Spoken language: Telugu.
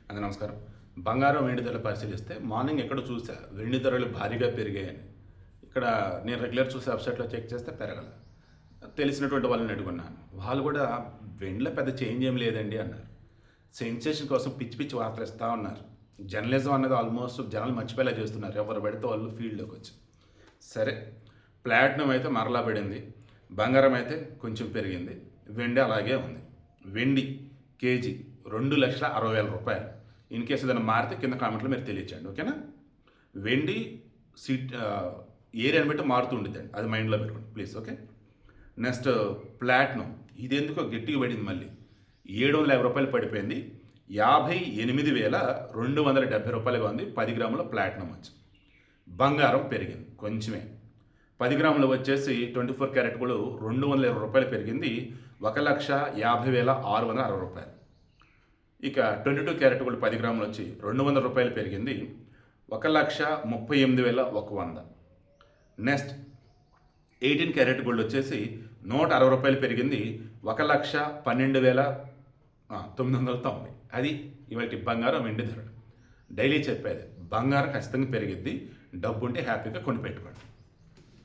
నమస్కారం. బంగారం, వెండి ధరలు పరిశీలిస్తే మార్నింగ్ ఎక్కడో చూసా వెండి ధరలు భారీగా పెరిగాయని. ఇక్కడ నేను రెగ్యులర్ చూసే వెబ్‌సైట్‌లో చెక్ చేస్తే పెరగల. తెలిసినటువంటి వాళ్ళని అడుగున్నాను. వాళ్ళు కూడా వెండిలో పెద్ద చేంజ్ ఏం లేదండి అన్నారు. సెన్సేషన్ కోసం పిచ్చి పిచ్చి వార్తలు ఇస్తా ఉన్నారు. జర్నలిజం అన్నది ఆల్మోస్ట్ జనాలు మర్చిపోయేలా చేస్తున్నారు. ఎవరు పడితే వాళ్ళు ఫీల్డ్‌లోకి వచ్చి. సరే, ప్లాటినం అయితే మరలా పడింది. బంగారం అయితే కొంచెం పెరిగింది. వెండి అలాగే ఉంది. వెండి కేజీ రూ. 2,60,000. ఇన్ కేసు ఏదైనా మారితే కింద కామెంట్లో మీరు తెలియచేయండి, ఓకేనా? వెండి సీట్ ఏరియాని బట్టి మారుతూ ఉండిద్దండి, అది మైండ్లో పెట్టుకోండి ప్లీజ్, ఓకే? నెక్స్ట్ ప్లాటినం, ఇది ఎందుకో గట్టిగా పడింది మళ్ళీ. రూ. 750 పడిపోయింది. రూ. 58,270గా ఉంది 10 గ్రాముల ప్లాటినం వచ్చి. బంగారం పెరిగింది కొంచెమే. 10 గ్రాములు వచ్చేసి 24 క్యారెట్ కూడా రూ. 220 పెరిగింది. రూ. 1,50,660. ఇక 22 క్యారెట్ గోల్డ్ 10 గ్రాములు వచ్చి రూ. 200 పెరిగింది. 1,38,100. నెక్స్ట్ 18 క్యారెట్ గోల్డ్ వచ్చేసి రూ. 160 పెరిగింది. 1,12,990. అది ఇవాళ బంగారం వెండి ధరలు. డైలీ చెప్పేది బంగారం ఖచ్చితంగా పెరిగిద్ది. డబ్బు ఉంటే హ్యాపీగా కొని పెట్టుకోండి.